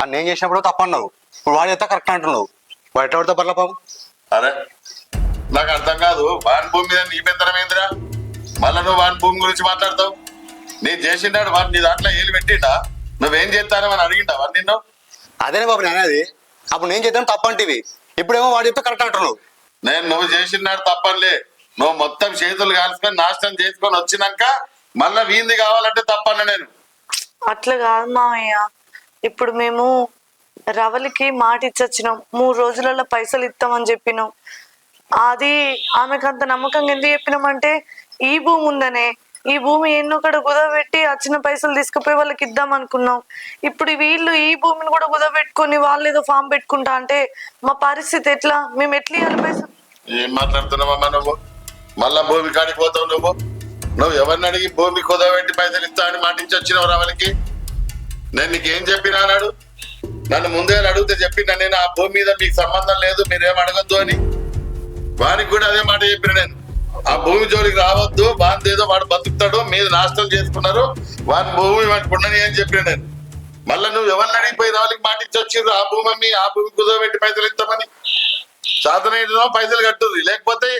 [SPEAKER 3] అని నేను చేసినప్పుడు తప్పన్నావు, ఇప్పుడు వాడు ఎంత కరెక్ట్ అంటున్నావు. వాడు ఎట్లా పడతా పర్ల బాబు?
[SPEAKER 4] అరే నాకు అర్థం కాదు, వాని భూమి మీద నీ పెత్తనం ఏందిరా? మళ్ళా నువ్వు వాని భూమి గురించి మాట్లాడతావు. నేను చేసిండాడు వాడు నీ దాంట్లో ఏలు పెట్టిండా? నువ్వేం చేస్తానో అని అడిగిండా వాడు నిన్ను?
[SPEAKER 3] అదేనే బాబు నేను అనేది. అప్పుడు నేను చేద్దాం తప్పంటివి, ఇప్పుడేమో వాడు చెప్తే కరెక్ట్ అంటున్నావు.
[SPEAKER 4] నువ్వు చేసినాడు తప్పనిలే. నువ్వు మొత్తం చేతులు కాల్చుకొని నాశనం చేసుకొని వచ్చినాక మళ్ళా వీంది కావాలంటే తప్పన్న నేను.
[SPEAKER 1] అట్లా కాదు మామయ్య, ఇప్పుడు మేము రవలికి మాట ఇచ్చొచ్చినాం, 3 రోజులలో పైసలు ఇస్తామని చెప్పినాం. అది ఆమెకు అంత నమ్మకంగా ఎందుకు చెప్పినామంటే, ఈ భూమి ఉందనే, ఈ భూమి ఎన్నోకడ కుదవబెట్టి వచ్చిన పైసలు తీసుకుపోయి వాళ్ళకి ఇద్దాం అనుకున్నాం. ఇప్పుడు వీళ్ళు ఈ భూమిని కూడా కుదవబెట్టుకొని వాళ్ళు ఏదో ఫామ్ పెట్టుకుంటా అంటే మా పరిస్థితి ఎట్లా? మేము ఎట్లా ఇవ్వాలి పైసలు?
[SPEAKER 4] ఏం మాట్లాడుతున్నావమ్మా నువ్వు? మళ్ళా భూమి కాడికి పోతావు నువ్వు ఎవరిని అడిగి భూమి కుదవబెట్టి పైసలు ఇస్తా అని మాటించి వచ్చినావు రావలికి? నేను నీకేం చెప్పినా అన్నాడు? నన్ను ముందే అడిగితే చెప్పినా నేను ఆ భూమి మీద మీకు సంబంధం లేదు, మీరేం అడగద్దు అని. వానికి కూడా అదే మాట చెప్పిన నేను. ఆ భూమి జోలికి రావద్దు, వాని ఏదో వాడు బతుకుతాడు, మీరు నాశనం చేసుకున్నారు, వాని భూమి వాటికి ఉండని అని చెప్పిన నేను. మళ్ళీ నువ్వు ఎవరిని అడిగిపోయి రావాలికి మాటించి వచ్చిర్రు ఆ భూమి అమ్మి ఆ భూమి కుదవబెట్టి పైసలు ఇస్తామని. శాతనైనా పైసలు కట్టుర్రి, లేకపోతే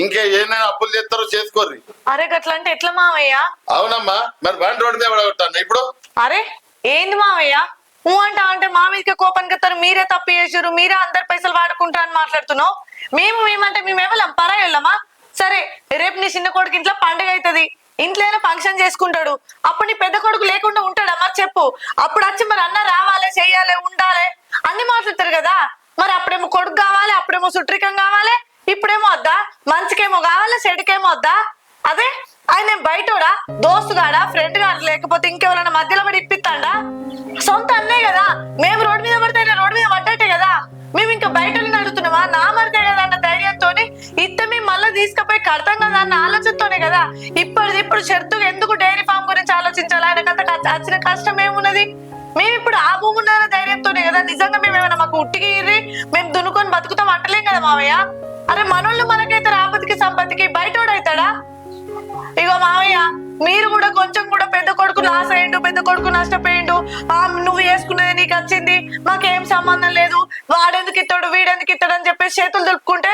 [SPEAKER 4] ఇంకే ఏమైనా అప్పులు చేస్తారో చేసుకోర్రి.
[SPEAKER 1] అరే గట్లా అంటే ఎట్లా మావయ్య?
[SPEAKER 4] అవునమ్మా, మరి బండి రోడ్డు మీద పడగొట్టాను ఇప్పుడు.
[SPEAKER 1] అరే ఏంది మావయ్య అంట అంటే మా మీదకి కోపానికి వస్తారు, మీరే తప్పు చేసారు, మీరే అందరి పైసలు వాడుకుంటా అని మాట్లాడుతున్నావు. మేమంటే మేము ఎవరం పరాయళ్ళమా? సరే రేపు నీ చిన్న కొడుకు ఇంట్లో పండుగ అవుతుంది, ఇంట్లోనే ఫంక్షన్ చేసుకుంటాడు, అప్పుడు నీ పెద్ద కొడుకు లేకుండా ఉంటాడా? మరి చెప్పు. అప్పుడు వచ్చి మరి అన్న రావాలి, చెయ్యాలి, ఉండాలి అన్ని మాట్లాడతారు కదా. మరి అప్పుడేమో కొడుకు కావాలి, అప్పుడేమో సుట్రికం కావాలి, ఇప్పుడేమో వద్దా? మంచికేమో కావాలి, చెడుకేమో వద్దా? అదే ఆయన బయటోడా, దోస్తుగాడా, ఫ్రెండ్ గాడు, లేకపోతే ఇంకెవరైనా మధ్యలో పడి ఇప్పిస్తాడా? సొంత అన్నే కదా. మేము రోడ్డు మీద పడితే రోడ్డు మీద పడ్డట్టే కదా. మేము ఇంకా బయట అడుగుతున్నామా? నా మరితే కదా అన్న ధైర్యంతో ఇస్తే మేము మళ్ళీ తీసుకుపోయి కడతాం కదా అన్న ఆలోచనతోనే కదా. ఇప్పుడు షరతుగా ఎందుకు డైరీ ఫామ్ గురించి ఆలోచించాలి? ఆయనకంత వచ్చిన కష్టం ఏమున్నది? మేము ఇప్పుడు ఆ భూమి ఉన్న ధైర్యంతోనే కదా. నిజంగా మేము ఏమైనా మాకు ఉట్టికి ఇర్రి మేము దున్నుకొని బతుకుతాం అంటలేం కదా మావయ్య. అరే మనోళ్ళు మనకైతే ఆపతికి సంపత్తికి బయటోడవుతాడా? ఇగో మావయ్య, మీరు కూడా కొంచెం కూడా పెద్ద కొడుకు లాస్ అయ్యిండు, పెద్ద కొడుకు నష్టపోయిండు, నువ్వు వేసుకున్నది నీకు వచ్చింది, మాకేం సంబంధం లేదు, వాడెందుకు ఇస్తాడు వీడెందుకు ఇస్తాడు అని చెప్పేసి చేతులు దులుపుకుంటే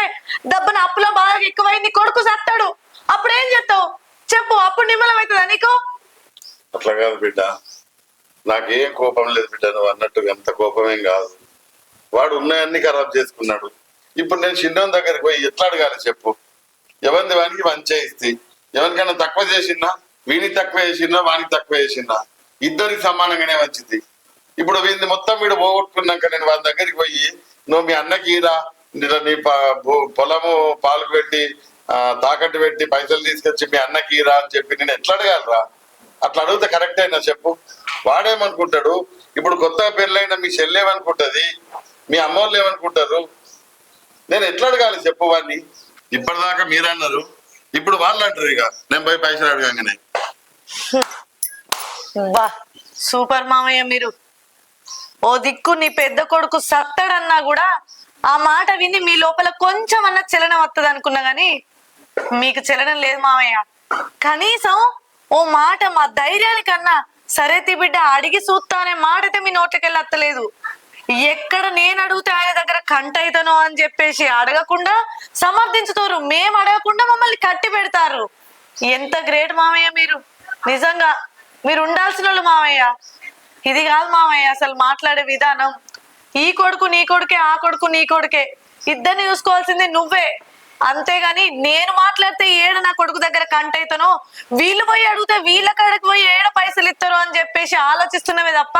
[SPEAKER 1] దెబ్బన అప్పులో బాగా ఎక్కువైంది, కొడుకు సత్తాడు. అప్పుడు ఏం చేస్తావు చెప్పు? అప్పుడు నిమ్మలం అవుతుందా నీకు?
[SPEAKER 4] అట్లా కాదు బిడ్డ, నాకేం కోపం లేదు బిడ్డ. నువ్వు అన్నట్టుగా ఎంత కోపమేం కాదు. వాడు ఉన్నాయన్ని ఖరాబ్ చేసుకున్నాడు. ఇప్పుడు నేను చిన్న దగ్గరికి పోయి ఎట్లా అడగాలి చెప్పు? ఎవరిది వానికి మంచిగా ఇస్తే, ఎవరికైనా తక్కువ చేసినా, వీనికి తక్కువ చేసినా, వానికి తక్కువ చేసినా ఇద్దరికి సమానంగానే వచ్చింది. ఇప్పుడు వీడిని మొత్తం వీడు పోగొట్టుకున్నాక నేను వాని దగ్గరికి పోయి నువ్వు మీ అన్నకి ఈరా, నీ పొలము పాలకు పెట్టి తాకట్టు పెట్టి పైసలు తీసుకొచ్చి మీ అన్నకి ఈరా అని చెప్పి నేను ఎట్లా అడగాలరా? అట్లా అడిగితే కరెక్ట్ అయినా చెప్పు? వాడేమనుకుంటాడు? ఇప్పుడు కొత్తగా పెళ్ళైన మీ చెల్లేమనుకుంటది, మీ అమ్మోళ్ళు ఏమనుకుంటారు? నేను ఎట్లా అడగాలి చెప్పు వాడిని? ఇప్పటిదాకా మీరన్నారు, ఇప్పుడు వాళ్ళు అంటారు ఇక నేను పోయి పైసలు అడగంగానే.
[SPEAKER 1] బా సూపర్ మామయ్య మీరు. ఓ దిక్కు నీ పెద్ద కొడుకు సత్తడన్నా కూడా ఆ మాట విని మీ లోపల కొంచెం అన్న చలనం వస్తుంది అనుకున్నా గాని మీకు చలనం లేదు మామయ్య. కనీసం ఓ మాట మా ధైర్యానికన్నా సరే తి బిడ్డ అడిగి చూస్తా అనే మాట అయితే మీ నోట్లకెళ్ళి అత్తలేదు. ఎక్కడ నేను అడిగితే ఆయన దగ్గర కంట అవుతానో అని చెప్పేసి అడగకుండా సమర్థించుతారు, మేము అడగకుండా మమ్మల్ని కట్టి పెడతారు. ఎంత గ్రేట్ మామయ్య మీరు. నిజంగా మీరు ఉండాల్సిన వాళ్ళు మామయ్య. ఇది కాదు మామయ్య అసలు మాట్లాడే విధానం. ఈ కొడుకు నీ కొడుకే, ఆ కొడుకు నీ కొడుకే, ఇద్దరిని చూసుకోవాల్సింది నువ్వే. అంతేగాని నేను మాట్లాడితే ఏడ నా కొడుకు దగ్గర కంట అవుతానో, వీళ్ళు పోయి అడిగితే వీళ్ళ కాడికి పోయి ఏడ పైసలు ఇస్తారో అని చెప్పేసి ఆలోచిస్తున్నవే తప్ప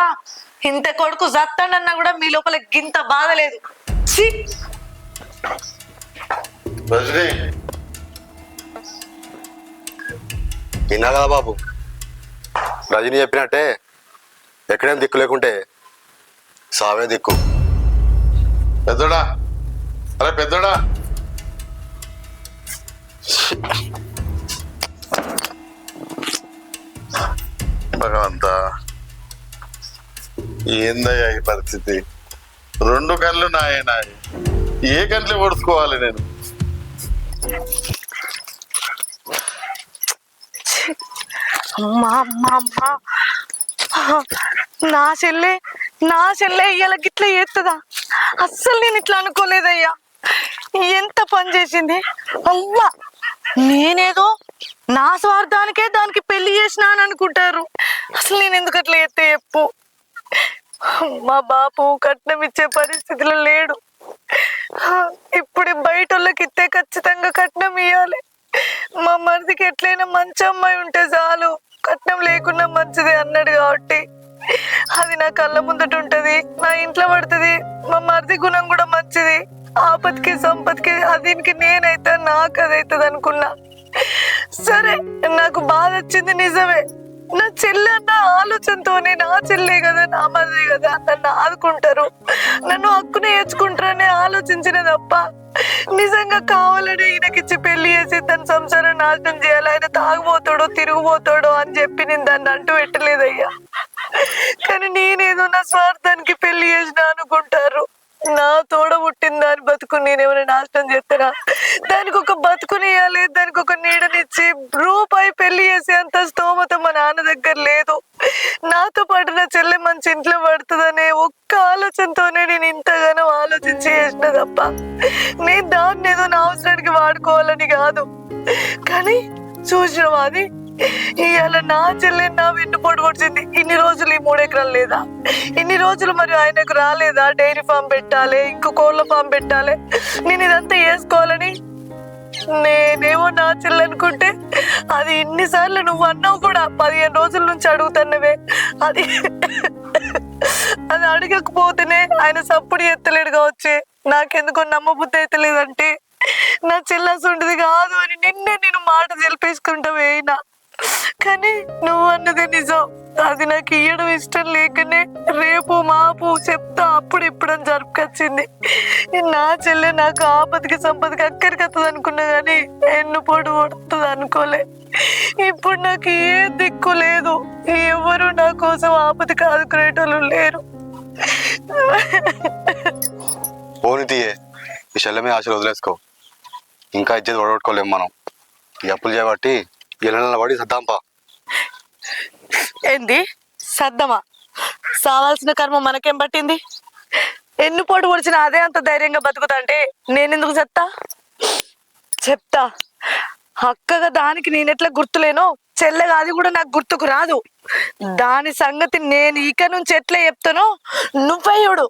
[SPEAKER 1] ఇంత కొడుకు జత్తండన్నా కూడా మీ లోపల గింత బాధ లేదు. ఛీ!
[SPEAKER 4] రజనీ
[SPEAKER 3] విన్నా కదా బాబు, రజని చెప్పినట్టే ఎక్కడేం దిక్కు లేకుంటే సావే దిక్కు.
[SPEAKER 4] పెద్దోడా, అరే పెద్దోడా, భగవంతా ఏందయ్యా ఈ పరిస్థితి? 2 కళ్ళు నాయనాయి, ఏ కంట్లు పొడుచుకోవాలి నేను?
[SPEAKER 1] అమ్మా అమ్మా అమ్మా, నా చెల్లె ఇయ్యాల గిట్లా చేస్తుందా? అస్సలు నేను ఇట్లా అనుకోలేదయ్యా. ఎంత పని చేసింది అవ్వా. నేనేదో నా స్వార్థానికే దానికి పెళ్లి చేసినా అని అనుకుంటారు. అసలు నేను ఎందుకు అట్లా చేస్తే చెప్పు. మా బాపు కట్నం ఇచ్చే పరిస్థితిలో లేడు. ఇప్పుడు బయట వాళ్ళకి ఇస్తే ఖచ్చితంగా కట్నం ఇవ్వాలి. మా మరిదికి ఎట్లయినా మంచి అమ్మాయి ఉంటే చాలు, కట్నం లేకున్నా మంచిది అన్నాడు కాబట్టి అది నా కళ్ళ ముందట ఉంటది, నా ఇంట్లో పడుతుంది. మా మరిది గుణం కూడా మంచిది. ఆపత్కి సంపత్కి దీనికి నేనైతే నాకు అదైతుంది అనుకున్నా. సరే, నాకు బాధ వచ్చింది నిజమే. నా చెల్లి అన్న ఆలోచనతోనే, నా చెల్లే కదా, నా మరిది కదా, నన్ను ఆదుకుంటారు, నన్ను హక్కునే నేర్చుకుంటారని ఆలోచించిన తప్ప నిజంగా కావాలని ఈయనకిచ్చి పెళ్లి చేసి తన సంసారం నాశనం చేయాలి, ఆయన తాగుపోతాడో తిరిగిపోతాడో అని చెప్పి నేను దాన్ని అంటూ పెట్టలేదయ్యా. కానీ నేనేదో నా స్వార్థానికి పెళ్లి చేసిన అనుకుంటారు. నా తోడ పుట్టిన దాని బతుకు నేనేమైనా నాశనం చేస్తానా? దానికి ఒక బతుకునియాలి, దానికి ఒక నీడనిచ్చి రూపాయి పెళ్లి చేసే అంత స్తోమత మా నాన్న దగ్గర లేదు. నాతో పాటు నా చెల్లె మంచి ఇంట్లో పడుతుందనే ఒక్క ఆలోచనతోనే నేను ఇంతగానో ఆలోచించి చేసిన తప్ప నేను దాన్ని ఏదో నా అవసరానికి వాడుకోవాలని కాదు. కానీ చూసినావా, అది ఇవాళ నా చెల్లె నా వెన్నుపోటు పొడిచింది. ఇన్ని రోజులు ఈ 3 ఎకరాలు లేదా? ఇన్ని రోజులు మరి ఆయనకు రాలేదా? డైరీ ఫామ్ పెట్టాలి, ఇంకో కోళ్ళ ఫామ్ పెట్టాలి, నేను ఇదంతా వేసుకోవాలని నేనేమో నా చెల్లె అనుకుంటే అది ఇన్నిసార్లు నువ్వు అన్నావు కూడా. 15 రోజుల నుంచి అడుగుతున్నవే, అది అడగకపోతేనే ఆయన సప్పుడు ఎత్తలేడు కావచ్చే. నాకెందుకో నమ్మబుద్ధి అయితే లేదంటే నా చెల్లెస్ ఉండేది కాదు అని నిన్నే నేను మాట తెలిపేసుకుంటావే అయినా. కానీ నువ్వు అన్నది నిజం. అది నాకు ఇయ్యడం ఇష్టం లేకనే రేపు మాపు చెప్తా అప్పుడు ఇప్పుడని జరుపుకొచ్చింది. నా చెల్లె నాకు ఆపదకి సంపదకి అక్కడికి వస్తుంది అనుకున్నా కానీ ఎన్నుపోటు పడుతుంది అనుకోలే. ఇప్పుడు నాకు ఏ దిక్కు లేదు, ఎవరు నా కోసం ఆపదకి ఆదుకునేటోళ్ళు లేరు.
[SPEAKER 3] పోనీ తీయే, ఈ చెల్లె మీద ఆశలు వదిలేసుకో. ఇంకా ఇచ్చేది ఓడగొట్టుకోలేము మనం. ఈ అప్పులు చేయబట్టి ఇళ్ళ పడి సద్దాంపా.
[SPEAKER 1] ఏంది సద్దమా? సావాల్సిన కర్మ మనకేం పట్టింది? ఎన్నుపోటు పొడిచిన అదే అంత ధైర్యంగా బతుకుతా అంటే నేనెందుకు చెప్తా. అక్కగా దానికి నేనెట్లా గుర్తులేనో చెల్లెగా అది కూడా నాకు గుర్తుకు రాదు. దాని సంగతి నేను ఇక నుంచి ఎట్లా చెప్తానో నువ్వే చూడు.